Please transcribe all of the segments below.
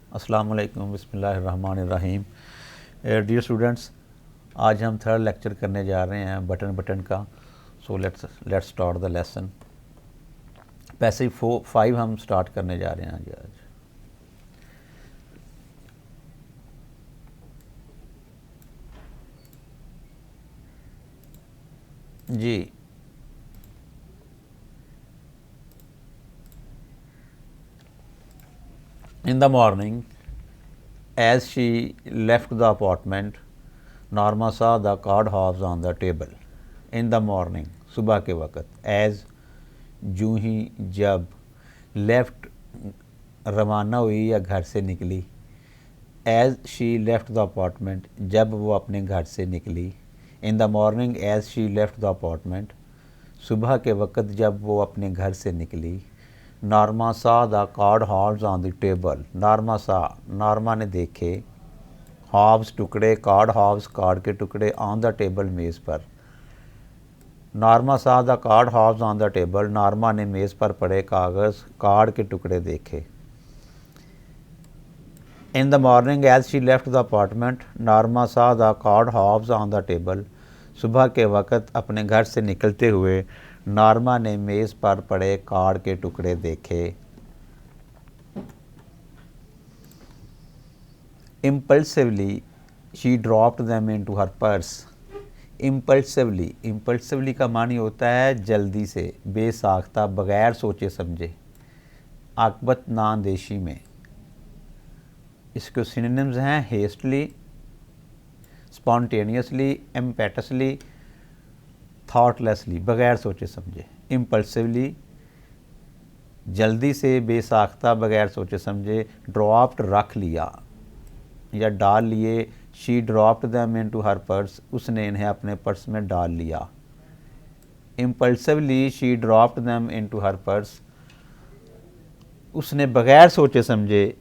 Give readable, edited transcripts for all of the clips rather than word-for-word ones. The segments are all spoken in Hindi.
अस्सलाम वालेकुम, बिस्मिल्लाहिर्रहमानिर्रहीम। डियर स्टूडेंट्स, आज हम थर्ड लेक्चर करने जा रहे हैं बटन का। So let's start the lesson. Passage 5 हम स्टार्ट करने जा रहे हैं आज। जी, in the morning, as she left the apartment, Norma saw the card halves on the table. In the morning, सुबह के वक़्त, as जूँ ही जब, left रवाना हुई या घर से निकली, as she left the apartment, जब वो अपने घर से निकली, in the morning as she left the apartment, सुबह के वक़्त जब वो अपने घर से निकली, Norma saw the card halves on the table. Norma ने देखे, हार्ब्स टुकड़े, कार्ड हार्ब्स कार्ड के टुकड़े, ऑन द टेबल मेज़ पर। Norma saw the card halves on the table, Norma ने मेज़ पर पड़े कागज़ कार्ड के टुकड़े देखे। In the morning as she left the apartment, Norma saw the card halves on the table, सुबह के वक़्त अपने घर से निकलते हुए नॉर्मा ने मेज़ पर पड़े कार्ड के टुकड़े देखे। Impulsively she dropped them into her purse. Impulsively का मानी होता है जल्दी से, बेसाख्ता, बग़ैर सोचे समझे, आकबत नाअंदेशी में। इसके सिनोनिम्स हैं हेस्टली, स्पॉन्टेनियसली, इम्पेटसली, थॉटलेसली, बग़ैर सोचे समझे। इम्पल्सिवली जल्दी से, बेसाख्ता, बग़ैर सोचे समझे। ड्रॉप्ड रख लिया या डाल लिए। She dropped them into her purse, उसने इन्हें अपने पर्स में डाल लिया। Impulsively she dropped them into her purse, उसने बग़ैर सोचे समझे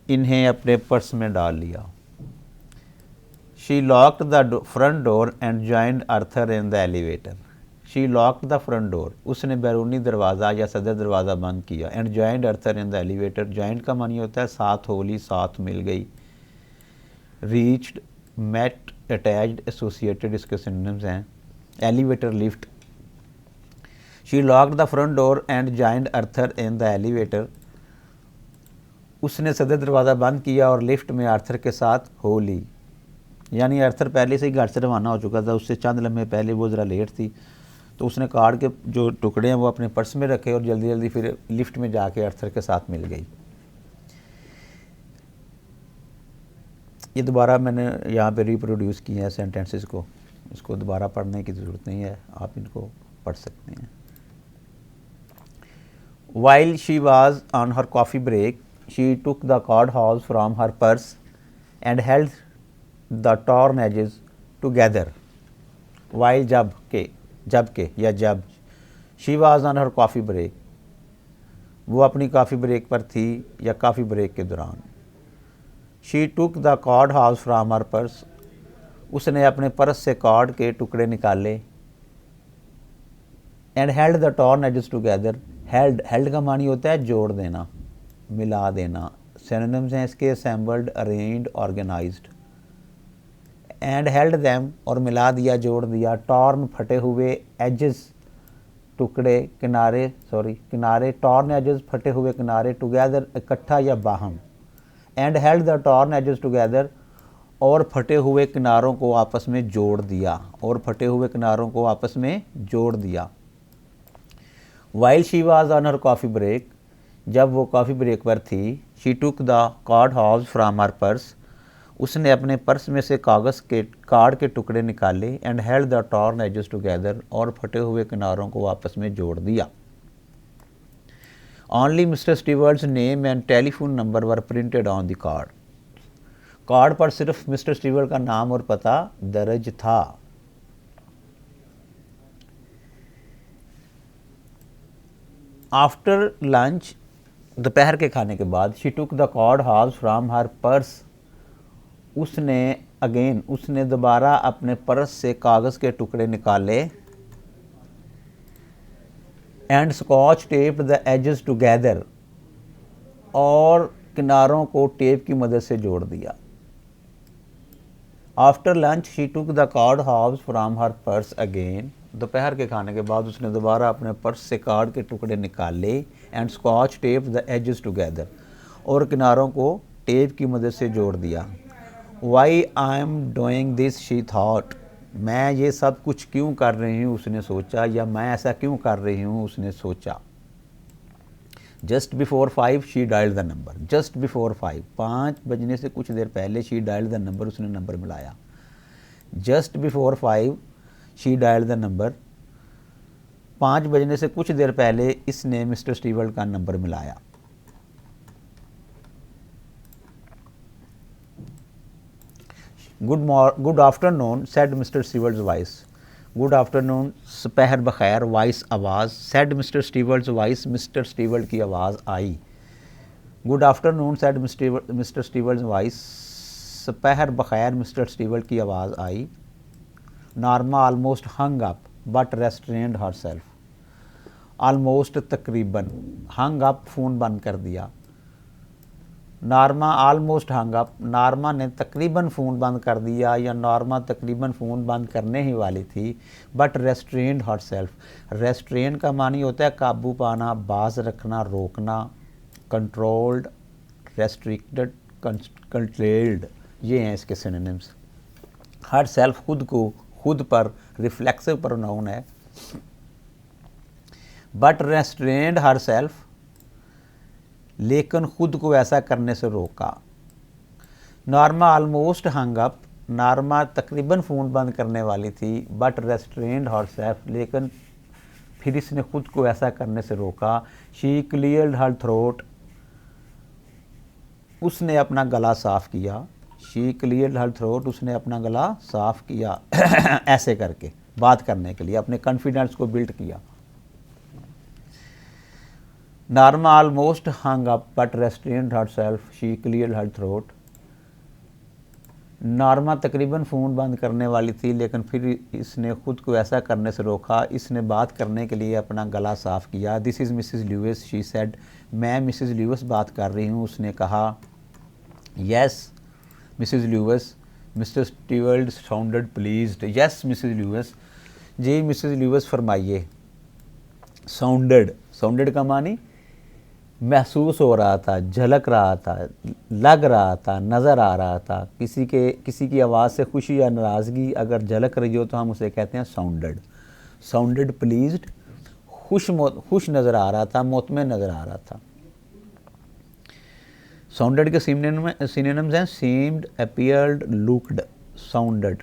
इन्हें अपने पर्स में डाल लिया। She locked the front door and joined Arthur in the elevator. She locked the front door, उसने बैरूनी दरवाज़ा या सदर दरवाज़ा बंद किया। And joined Arthur in the elevator, joint का मानी होता है साथ हो ली, साथ मिल गई। रीच्ड, मेट, अटैच्ड, एसोसिएटेड, इसके सिनोनिम्स हैं। Elevator, lift. She locked the front door and joined Arthur in the elevator, उसने सदर दरवाज़ा बंद किया और लिफ्ट में आर्थर के साथ हो ली। यानी आर्थर पहले से ही घर से रवाना हो चुका था, उससे चंद लम्हे पहले वो ज़रा लेट थी, तो उसने कार्ड के जो टुकड़े हैं वो अपने पर्स में रखे और जल्दी जल्दी फिर लिफ्ट में जाके आर्थर के साथ मिल गई। ये दोबारा मैंने यहाँ पे रिप्रोड्यूस किए हैं सेंटेंसेस को, इसको दोबारा पढ़ने की ज़रूरत नहीं है, आप इनको पढ़ सकते हैं। While she was on her coffee break, she took the card halves from her purse and held the torn edges together. While जब के या जब, she was on her coffee break, वो अपनी कॉफ़ी ब्रेक पर थी या कॉफ़ी ब्रेक के दौरान। She took the card halves from her purse, उसने अपने पर्स से कार्ड के टुकड़े निकाले। And held the torn edges together, held का मानी होता है जोड़ देना, मिला देना। सिनोनिम्स हैं इसके assembled, arranged, organised. And held them, और मिला दिया, जोड़ दिया। टॉर्न, फटे हुए, एजेस, टुकड़े, किनारे, टॉर्न एजेस, फटे हुए किनारे, टुगेदर, इकट्ठा या बाहम। And held the torn edges together, और फटे हुए किनारों को आपस में जोड़ दिया। While she was on her coffee break, जब वो कॉफ़ी ब्रेक पर थी, she took the card halves from her purse, उसने अपने पर्स में से कार्ड के टुकड़े निकाले। and held the torn edges together, और फटे हुए किनारों को आपस में जोड़ दिया। Only Mr. Stewart's name and telephone number were printed on the card. Card पर सिर्फ मिस्टर स्टीवर्ट का नाम और पता दर्ज था। आफ्टर लंच, दोपहर के खाने के बाद, she took the card halves from her purse, उसने दोबारा अपने पर्स से कागज़ के टुकड़े निकाले। And scotch taped the edges together, और किनारों को टेप की मदद से जोड़ दिया। After lunch she took the card halves from her purse again, दोपहर के खाने के बाद उसने दोबारा अपने पर्स से कार्ड के टुकड़े निकाले। And scotch tape the edges together, और किनारों को टेप की मदद से जोड़ दिया। Why I am doing this she thought, मैं ये सब कुछ क्यों कर रही हूँ उसने सोचा, या मैं ऐसा क्यों कर रही हूँ उसने सोचा। Just before 5 she dialled the number, just before 5, 5 बजने से कुछ देर पहले शी डायल्ड द नंबर, उसने नंबर मिलाया। Just before 5 she dialled the number, 5 बजने से कुछ देर पहले इसने मिस्टर स्टीवर्ट का नंबर मिलाया। Good afternoon said Mr Stewart's voice, good afternoon दोपहर बखैर, वॉइस आवाज़, said Mr Stewart's voice, Mr Stewart की आवाज़ आई। Good afternoon said Mr Stewart's voice, दोपहर बखैर मिस्टर स्टीवर्ट की आवाज़ आई। Norma almost hung up but restrained herself, almost तकरीबन, हंग अप फ़ोन बंद कर दिया। Norma almost hung up, Norma ने तकरीबन फ़ोन बंद कर दिया, या नॉर्मा तकरीबन फ़ोन बंद करने ही वाली थी। बट रेस्ट्रेन्ड हरसेल्फ, रेस्ट्रेन का मानी होता है काबू पाना, बाज रखना, रोकना। कंट्रोल्ड, रेस्ट्रिक्टेड, कंट्रोल्ड, ये हैं इसके सिनोनिम्स। हर सेल्फ खुद को, खुद पर, रिफ्लेक्सिव प्रोनाउन है। बट रेस्ट्रेन्ड हर सेल्फ, लेकिन खुद को ऐसा करने से रोका। Norma almost hung up, Norma तकरीबन फ़ोन बंद करने वाली थी। बट रेस्ट्रेन्ड हरसेल्फ, लेकिन फिर इसने खुद को ऐसा करने से रोका। शी क्लियर्ड हर थ्रोट, उसने अपना गला साफ़ किया। शी क्लियर्ड हर थ्रोट, उसने अपना गला साफ़ किया ऐसे करके बात करने के लिए अपने कॉन्फिडेंस को बिल्ड किया। Norma almost hung up but restrained herself, she cleared her throat. Norma तकरीबन फ़ोन बंद करने वाली थी, लेकिन फिर इसने खुद को ऐसा करने से रोका, इसने बात करने के लिए अपना गला साफ़ किया। This is Mrs Lewis, she said, मैं मिसेस ल्यूइस बात कर रही हूँ, उसने कहा। Yes Mrs Lewis, Mr Stewart sounded pleased. Yes Mrs Lewis, जी मिसेस ल्यूइस फरमाइए। साउंडेड, साउंडेड का मानी महसूस हो रहा था, झलक रहा था, लग रहा था, नज़र आ रहा था। किसी की आवाज़ से खुशी या नाराज़गी अगर झलक रही हो तो हम उसे कहते हैं साउंडेड। साउंडेड प्लीज्ड, खुश नज़र आ रहा था, मुतमईन नज़र आ रहा था। साउंडेड के सिनोनिम्स हैं सीम्ड, अपीयर्ड, लुक्ड। साउंडेड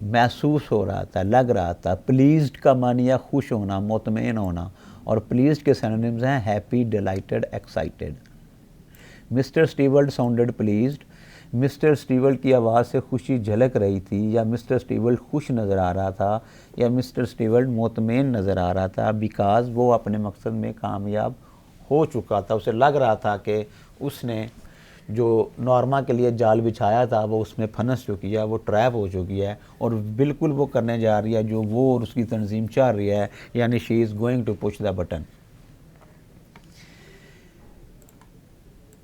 महसूस हो रहा था, लग रहा था। प्लीज्ड का मानी है खुश होना, मुतमईन होना, और प्लीज्ड के सिनोनिम्स हैं happy, dilated, excited. Mister Stewart sounded pleased, mister Stewart की आवाज़ से खुशी झलक रही थी, या मिस्टर स्टीवर्ट खुश नज़र आ रहा था, या मिस्टर स्टीवर्ट मुतमईन नज़र आ रहा था, बिकॉज वो अपने मकसद में कामयाब हो चुका था। उसे लग रहा था कि उसने जो नॉर्मा के लिए जाल बिछाया था वो उसमें फंस चुकी है, वो ट्रैप हो चुकी है, और बिल्कुल वो करने जा रही है जो वो और उसकी तंजीम चाह रही है, यानी she is going to push the button.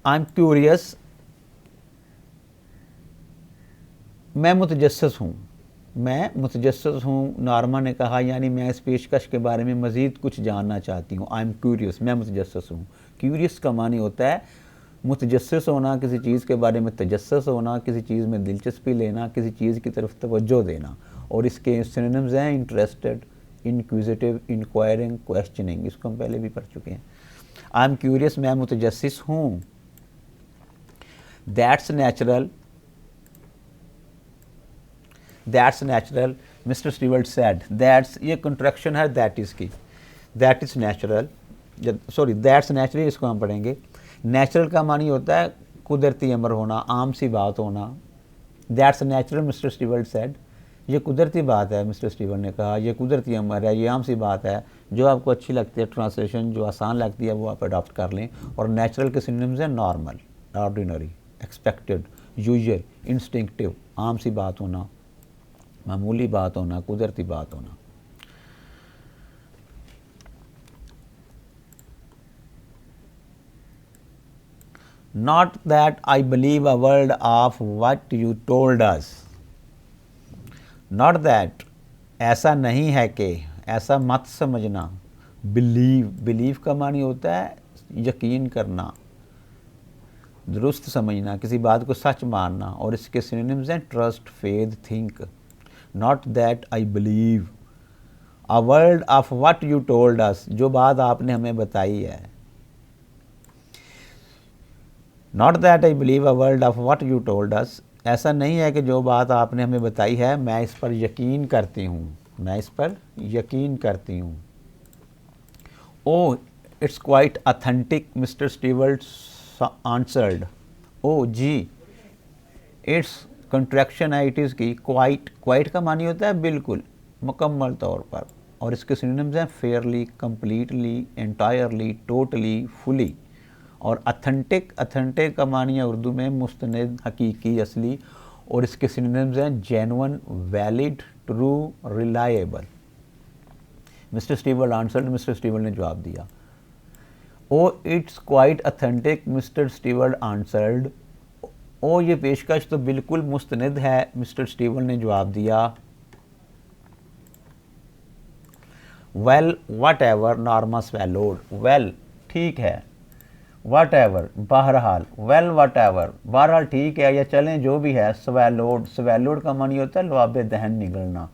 I am curious, मैं मुतजस्सिस हूँ, मैं मुतजस्सिस हूँ, नॉर्मा ने कहा, यानी मैं इस पेशकश के बारे में मज़ीद कुछ जानना चाहती हूँ। आई एम क्यूरियस, मैं मुतजस्सिस हूँ। क्यूरियस का मानी होता है मुतजस्सिस होना, किसी चीज़ के बारे में तजस्सुस होना, किसी चीज़ में दिलचस्पी लेना, किसी चीज़ की तरफ तवज्जो देना। और इसके सिनोनिम्स हैं इंटरेस्टेड, इंक्विजिटिव, इंक्वायरिंग, क्वेश्चनिंग। इसको हम पहले भी पढ़ चुके हैं। आई एम क्यूरियस, मैं मुतजस्सिस हूँ। That's natural, that's natural, mister Stewart said. That's, ये कंट्रैक्शन है दैट इज़ की, that is natural, sorry that's natural, इसको हम पढ़ेंगे। नेचुरल का मानी होता है कुदरती अमर होना, आम सी बात होना। That's natural mister Stewart said, ये कुदरती बात है, मिस्टर स्टीवर्ट ने कहा, ये कुदरती अमर है, ये आम सी बात है। जो आपको अच्छी लगती है ट्रांसलेशन, जो आसान लगती है वो आप अडॉप्ट कर लें। और नेचुरल के सिनोनिम्स हैं normal, ordinary, expected, usual, instinctive, आम सी बात होना, मामूली बात होना, कुदरती बात होना। Not that I believe a word of what you told us, not that ऐसा नहीं है कि, ऐसा मत समझना, बिलीव, बिलीव का मानी होता है यकीन करना, दुरुस्त समझना, किसी बात को सच मानना, और इसके सिनोनिम्स हैं trust, faith, think. Not that I believe a word of what you told us, जो बात आपने हमें बताई है। Not that I believe a word of what you told us, ऐसा नहीं है कि जो बात आपने हमें बताई है मैं इस पर यकीन करती हूँ, मैं इस पर यकीन करती हूँ। Oh it's quite authentic, mister Stewart answered. Oh जी, इट्स कंट्रैक्शन है इट इज़ की, क्वाइट, क्वाइट का मानी होता है बिल्कुल, मुकम्मल तौर पर, और इसके सिनोनिम्स हैं Fairlie, completely, entirely, totally, fully. और अथेंटिक, अथेंटिक का मानी है उर्दू में मुस्तनद, हकीकी, असली, और इसके सिनोनिम्स हैं genuine, valid, true, reliable. Mr Stewart answered, Mr Stewart ने जवाब दिया। Oh it's quite authentic, mister Stewart answered. ओ ये पेशकश तो बिल्कुल मुस्तनद है, मिस्टर स्टीवर्ट ने जवाब दिया। Well what ever Norma swallowed, well ठीक है, वट एवर बहरहाल, वेल वट एवर बहरहाल ठीक है या चलें जो भी है, स्वेलोड, स्वेलोड का मानी होता है लुआबे दहन निगलना।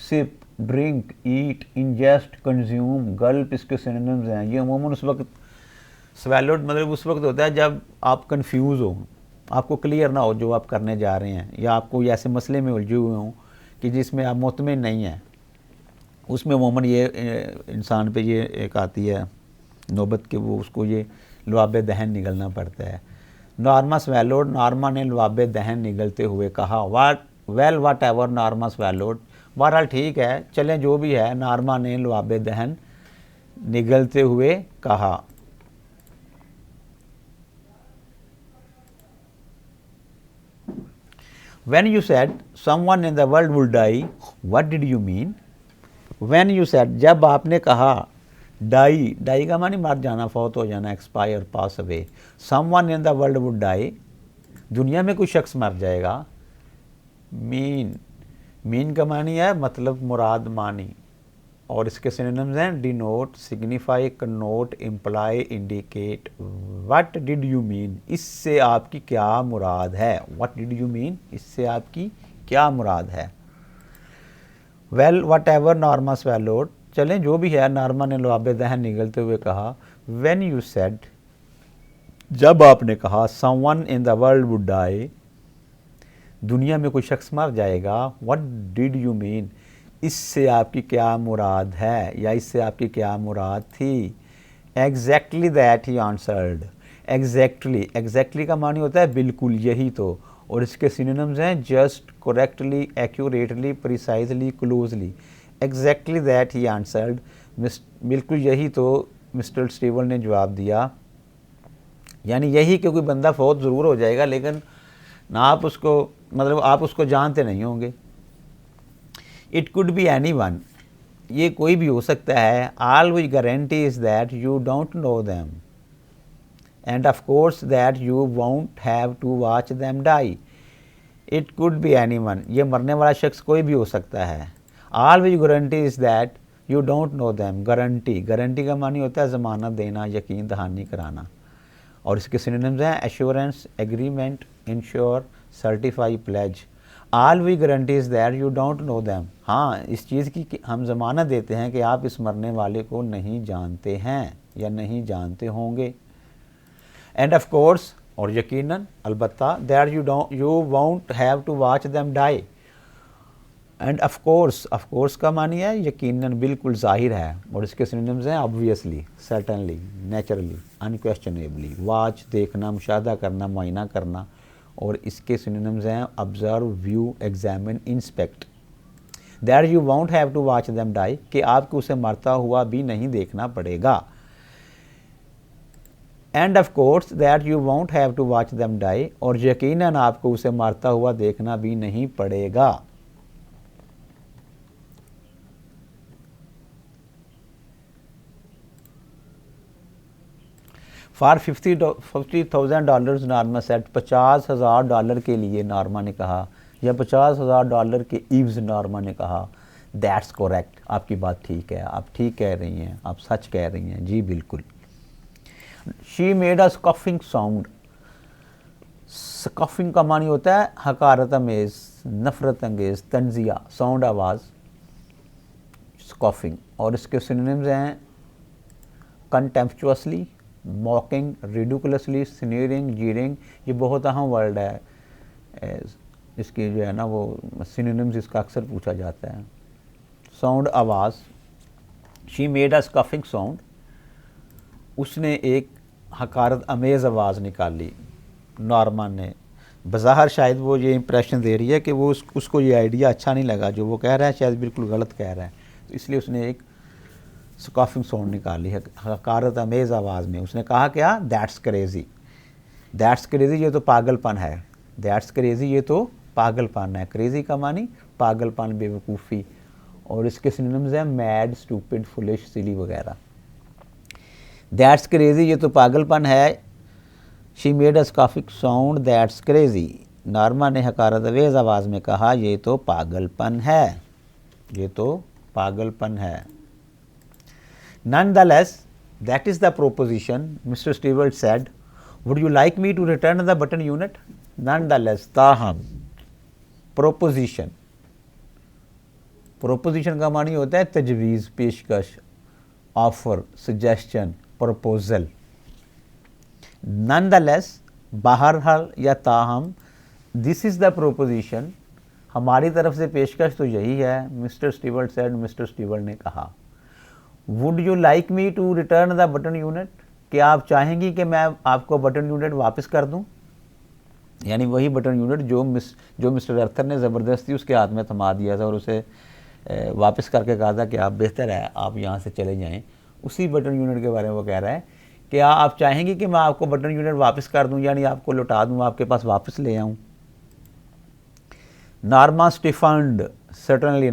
सिप, ड्रिंक, ईट, इंजेस्ट, कंज्यूम, गल्प इसके सिनोनिम्स हैं। ये अमूमन उस वक्त, स्वेलोड मतलब उस वक्त होता है जब आप कंफ्यूज हो, आपको क्लियर ना हो जो आप करने जा रहे हैं, या आप कोई ऐसे मसले में उलझे हुए हों कि जिसमें आप मुतमिन नहीं हैं, उसमें अमूमन ये इंसान पे ये एक आती है नौबत कि वो उसको ये लुआबे दहन निगलना पड़ता है। नॉर्मा स्वेलोड, नॉर्मा ने लुआबे दहन निगलते हुए कहा। वाट वेल वाट एवर नॉर्मा स्वेलोड, बहरहाल ठीक है चलें जो भी है, नॉर्मा ने लुआबे दहन निगलते हुए कहा। When you said someone in the world will die, what did you mean? When you said, जब आपने कहा, die, die का मानी मर जाना, फौत हो जाना, expire, pass away. Someone in the world would die, दुनिया में कोई शख्स मर जाएगा। मीन, मीन का मानी है मतलब, मुराद, मानी, और इसके सिनोनिम्स हैं denote, signify, Connaught, imply, indicate. What did you mean, इससे आपकी क्या मुराद है, व्हाट डिड यू मीन, इससे आपकी क्या मुराद है। Well what ever Norma swallowed, चलें जो भी है, नॉर्मा ने लुआबे दहन निगलते हुए कहा। व्हेन यू सेड, जब आपने कहा, someone in the world would die, दुनिया में कोई शख्स मर जाएगा, व्हाट डिड यू मीन, इससे आपकी क्या मुराद है या इससे आपकी क्या मुराद थी। Exactly that he answered, exactly, exactly का मानी होता है बिल्कुल, यही तो, और इसके सिनोनिम्स हैं just, correctly, accurately, precisely, closely. Exactly that he answered, बिल्कुल यही तो मिस्टर स्टीवर्ट ने जवाब दिया। यानी यही कि कोई बंदा फौत ज़रूर हो जाएगा, लेकिन ना आप उसको, मतलब आप उसको जानते नहीं होंगे। It could be anyone, ये कोई भी हो सकता है। All which guarantee is that you don't know them, and of course that you won't have to watch them die. It could be anyone, ये मरने वाला शख्स कोई भी हो सकता है। All which guarantee is that you don't know them, guarantee, guarantee का मानी होता है ज़मानत देना, यकीन दहानी कराना, और इसके सिनोनिम्स हैं assurance, agreement, insure, certify, pledge. All we guarantees that you don't know them, हाँ इस चीज़ की हम ज़मानत देते हैं कि आप इस मरने वाले को नहीं जानते हैं या नहीं जानते होंगे। एंड ऑफ कोर्स, और यकीनन, अलबत्ता, that you won't have to watch them die. And of course का मानी है यकीनन, बिल्कुल, ज़ाहिर है, और इसके सिनोनिम्स हैं obviously, certainly, naturally, unquestionably. Watch देखना, मुशाहदा करना, मुआयना करना, और इसके सिनोनिम्स हैं observe, view, examine, inspect. That you won't have to watch them die, कि आपको उसे मरता हुआ भी नहीं देखना पड़ेगा। And of course that you won't have to watch them die, और यकीनन आपको उसे मरता हुआ देखना भी नहीं पड़ेगा। फॉर $50,000 नॉर्मा सेट, $50,000 के लिए नॉर्मा ने कहा, या $50,000 के ईव्स नॉर्मा ने कहा, दैट्स करेक्ट, आपकी बात ठीक है, आप ठीक कह रही हैं, आप सच कह रही हैं, जी बिल्कुल। She made a scoffing sound, स्कॉफिंग का मानी होता है हकारत अमेज, नफरत अंगेज, तंजिया, साउंड आवाज़, स्कॉफिंग। और इसके सिनोनिम्स हैं कंटेम्पचुअसली, मॉकिंग, रिडिकुलसली, स्नीयरिंग, जीरिंग। ये बहुत अहम वर्ड है, इसकी जो है ना वो सिनोनिम्स इसका अक्सर पूछा जाता है। साउंड आवाज़, she made a scoffing sound, उसने एक हकारत अमेज़ आवाज़ निकाली नॉर्मा ने। बज़ाहिर शायद वो ये इंप्रेशन दे रही है कि वो उसको ये आइडिया अच्छा नहीं लगा, जो वो कह रहा है शायद बिल्कुल गलत कह रहा है, तो इसलिए उसने एक स्कॉफिंग साउंड निकाली है हकारत अमेज़ आवाज़ में। उसने कहा क्या, दैट्स क्रेज़ी, दैट्स क्रेज़ी, ये तो पागलपन है, दैट्स क्रेज़ी, ये तो पागलपन है। क्रेज़ी का मानी पागलपन, बेवकूफ़ी। और इसके सिनोनिम्स हैं मैड, स्टूपिड, फुलिश, सिली वगैरह। दैट्स क्रेज़ी, ये तो पागलपन है। She made a scoffing sound, that's crazy, Norma ने हकारत अमेज़ आवाज़ में कहा, ये तो पागलपन है, ये तो पागलपन है। Nonetheless, that is the proposition, Mr. Stewart said. Would you like me to return the button unit? Nonetheless, ताहम, proposition, proposition का मानी होता है तजवीज़, पेशकश, ऑफर, सजेशन, प्रपोजल। Nonetheless, बहरहाल या ताहम, दिस इज़ द प्रोपोजिशन, हमारी तरफ से पेशकश तो यही है। Mr Stewart said, Mr Stewart ने कहा। Would you like me to return the button unit, क्या आप चाहेंगी कि मैं आपको बटन यूनिट वापस कर दूं? यानी वही बटन यूनिट जो मिस्टर अर्थर ने ज़बरदस्ती उसके हाथ में थमा दिया था और उसे वापस करके कहा था कि आप बेहतर है आप यहाँ से चले जाएं, उसी बटन यूनिट के बारे में वो कह रहा है। क्या आप चाहेंगी कि मैं आपको बटन यूनिट वापस कर दूँ, यानी आपको लौटा दूँ, आपके पास वापस ले आऊँ? Norma stiffened, certainly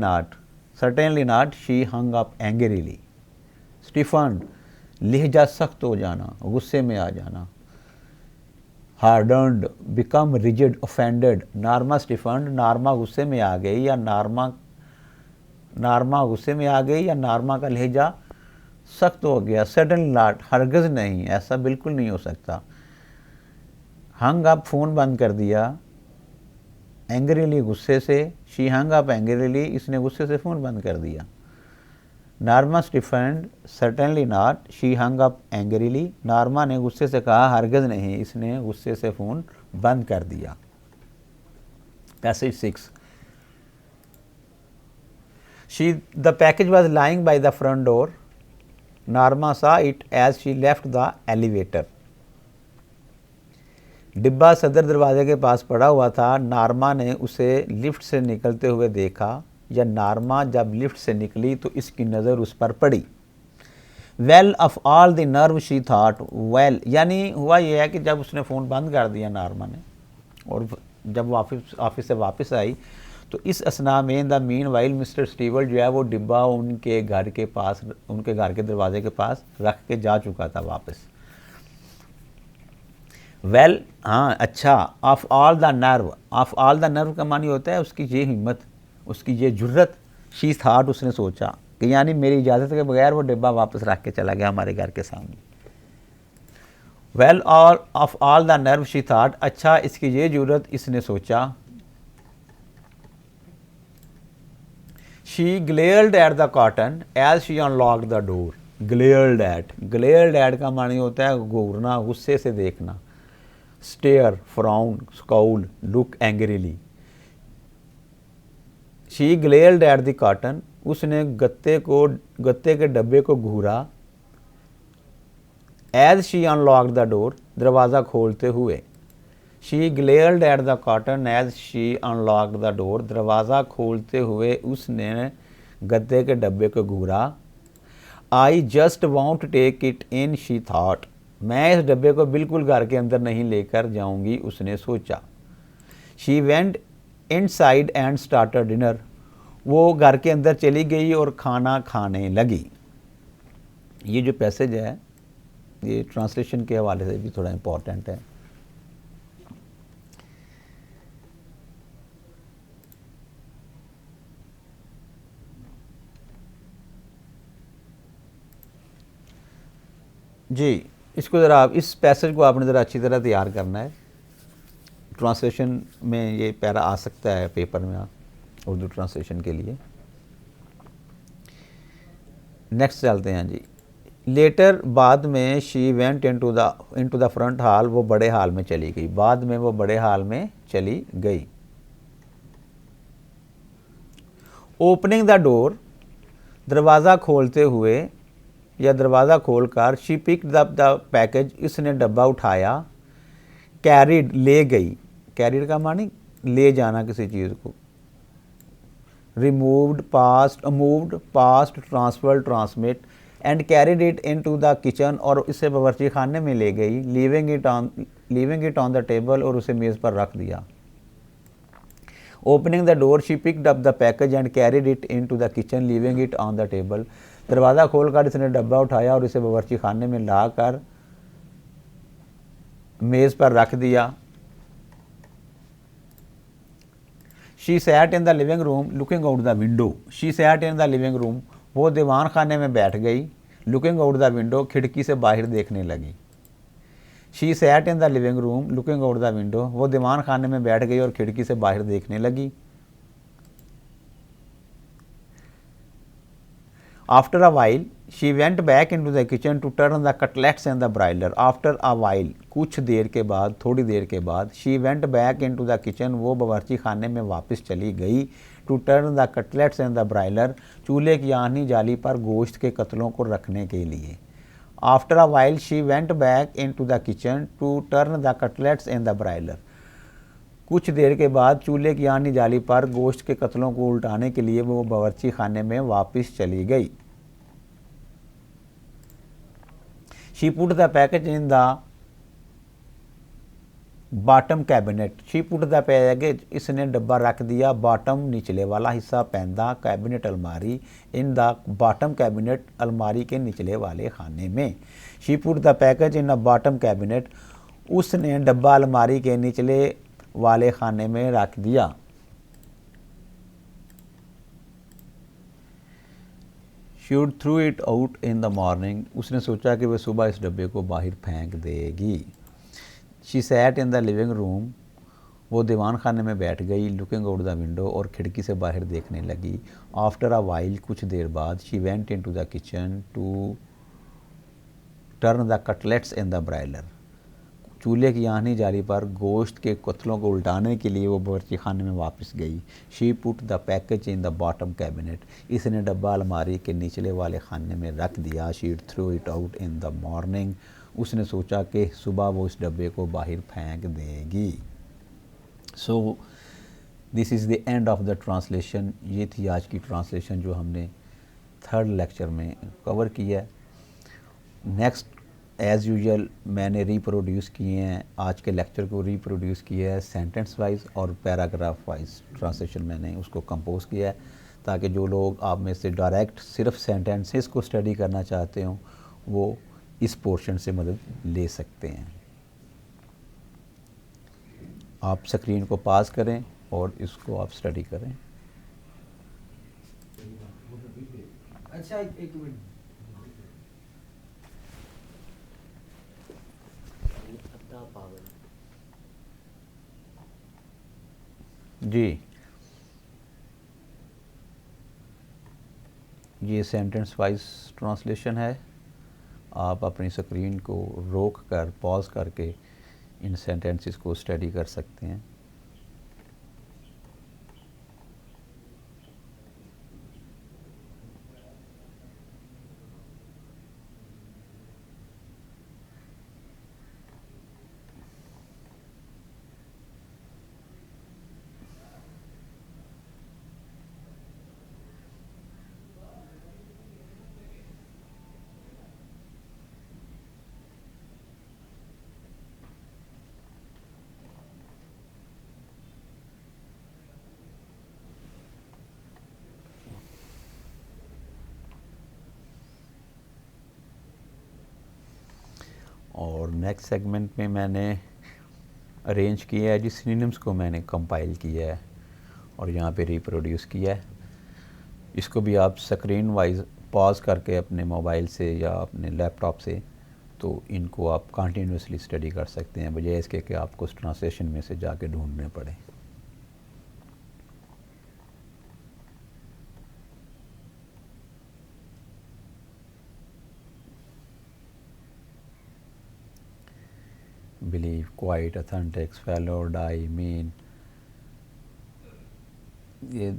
not, she hung up angrily. Stiffened, लहजा सख्त हो जाना, गुस्से में आ जाना। Hardened, become rigid, offended. Norma stiffened, Norma गुस्से में आ गई, या नॉर्मा गुस्से में आ गई, या नॉर्मा का लहजा सख्त हो गया। सडन नॉट, हरगज़ नहीं, ऐसा बिल्कुल नहीं हो सकता। हंग अप, फ़ोन बंद कर दिया, एंग्रीली, गुस्से से। शी हंग अप एंग्रीली, इसने गुस्से से फ़ोन बंद कर दिया। Norma stiffened, certainly not, she hung up angrily, Norma ने गुस्से से कहा, हरगज़ नहीं, इसने गुस्से से फ़ोन बंद कर दिया। Passage 6, the package was lying by the front door, Norma saw it as she left the elevator. डिब्बा सदर दरवाजे के पास पड़ा हुआ था, नॉर्मा ने उसे लिफ्ट से निकलते हुए देखा, या नॉर्मा जब लिफ्ट से निकली तो इसकी नज़र उस पर पड़ी। Well of all the nerve she thought, well यानी हुआ यह है कि जब उसने फ़ोन बंद कर दिया नॉर्मा ने, और जब वो ऑफिस से वापस आई तो इस असना में the mean while mister Stewart जो है वो डिब्बा उनके घर के पास, उनके घर के दरवाजे के पास रख के जा चुका था वापस। वेल, हाँ अच्छा, ऑफ ऑल द नर्व का मानी होता है उसकी ये हिम्मत, उसकी ये जुर्रत। शी थाट, उसने सोचा कि यानी मेरी इजाज़त के बगैर वो डिब्बा वापस रख के चला गया हमारे घर के सामने। Well of all the nerve she thought, अच्छा इसकी ये जुर्रत, इसने सोचा। She glared at the carton as she unlocked the door. Glared at का मानी होता है घूरना, गुस्से से देखना। Stare, frown, scowl, look angrily. She glared at the carton, उसने गत्ते के डब्बे को घूरा। As she unlocked the door, दरवाज़ा खोलते हुए। She glared at the carton as she unlocked the door, दरवाज़ा खोलते हुए उसने गत्ते के डब्बे को घूरा। I just won't take it in, she thought, मैं इस डब्बे को बिल्कुल घर के अंदर नहीं लेकर जाऊंगी, उसने सोचा। She went inside and started dinner, वो घर के अंदर चली गई और खाना खाने लगी। ये जो पैसेज है ये ट्रांसलेशन के हवाले से भी थोड़ा इम्पोर्टेंट है। जी, इसको ज़रा आप इस पैसेज को आपने ज़रा अच्छी तरह तैयार करना है। ट्रांसलेशन में ये पैरा आ सकता है पेपर में उर्दू ट्रांसलेशन के लिए। नेक्स्ट चलते हैं जी। लेटर बाद में she went into the front hall, वो बड़े हॉल में चली गई। बाद में वो बड़े हॉल में चली गई। ओपनिंग द डोर, दरवाज़ा खोलते हुए या दरवाज़ा खोलकर, she picked up the package, इसने डब्बा उठाया। कैरिड, ले गई। कैरिड का मानी ले जाना किसी चीज़ को। Removed past transfer transmit and carried it into the kitchen, और इसे बावर्ची खाने में ले गई। Leaving it on the table, और उसे मेज़ पर रख दिया। Opening the door, she picked up the package and carried it into the kitchen, leaving it on the table. दरवाज़ा खोलकर इसने डब्बा उठाया और इसे बावर्ची खाने में लाकर मेज़ पर रख दिया। She sat in the living room looking out the window, she sat in the living room, वो दीवान खाने में बैठ गई। लुकिंग आउट द विंडो, खिड़की से बाहर देखने लगी। She sat in the living room looking out the window, वो दीवान खाने में बैठ गई और खिड़की से बाहर देखने लगी। After a while she went back into the kitchen to turn the cutlets and the broiler, after a while, कुछ देर के बाद, थोड़ी देर के बाद, she went back into the kitchen, वो बावर्ची खाने में वापस चली गई। To turn the cutlets and the broiler, चूल्हे की आहनी जाली पर गोश्त के कतलों को रखने के लिए। After a while she went back into the kitchen to turn the cutlets and the broiler, कुछ देर के बाद चूल्हे की आहनी जाली पर गोश्त के कतलों को उल्टाने के लिए वो बावर्ची खाने में वापस चली गई। She put the package in the bottom cabinet, she put the package, इसने डब्बा रख दिया। बॉटम निचले वाला हिस्सा, पैंदा, कैबिनेट अलमारी, इन द बॉटम कैबिनेट, अलमारी के निचले वाले खाने में। She put the package in the bottom cabinet, उसने डब्बा अलमारी के निचले वाले खाने में रख दिया। She threw it out in the morning, उसने सोचा कि वह सुबह इस डब्बे को बाहर फेंक देगी। She sat in the living room, वो दीवान खाने में बैठ गई। लुकिंग आउट द विंडो, और खिड़की से बाहर देखने लगी। आफ्टर अ वाइल, कुछ देर बाद, she went into the kitchen to turn the cutlets in the broiler, चूल्हे की आहनी जाली पर गोश्त के कतलों को उल्टाने के लिए वो बावर्ची खाने में वापस गई। She put the package in the bottom cabinet, इसने डब्बा अलमारी के निचले वाले खाने में रख दिया। She threw it out in the morning, उसने सोचा कि सुबह वो इस डब्बे को बाहर फेंक देगी। So this is the end of the translation. ये थी आज की ट्रांसलेशन जो हमने थर्ड लेक्चर में कवर किया है। नेक्स्ट एज़ यूजुअल मैंने रिप्रोड्यूस किए हैं, आज के लेक्चर को रिप्रोड्यूस किया है सेंटेंस वाइज और पैराग्राफ वाइज ट्रांसलेशन मैंने उसको कंपोज किया है, ताकि जो लोग आप में से डायरेक्ट सिर्फ सेंटेंसेस को स्टडी करना चाहते हो वो इस पोर्शन से मदद ले सकते हैं। आप स्क्रीन को पास करें और इसको आप स्टडी करें। अच्छा एक मिनट, जी, ये सेंटेंस वाइज ट्रांसलेशन है। आप अपनी स्क्रीन को रोक कर पॉज करके इन सेंटेंसेस को स्टडी कर सकते हैं। और नेक्स्ट सेगमेंट में मैंने अरेंज किया है जी, सिनोनिम्स को मैंने कंपाइल किया है और यहाँ पे रिप्रोड्यूस किया है। इसको भी आप स्क्रीन वाइज पॉज करके अपने मोबाइल से या अपने लैपटॉप से तो इनको आप कंटिन्यूसली स्टडी कर सकते हैं, बजाय इसके कि आपको ट्रांसलेशन में से जाके ढूंढने पड़े। Believe, quite, authentic, fellow, die, mean, ये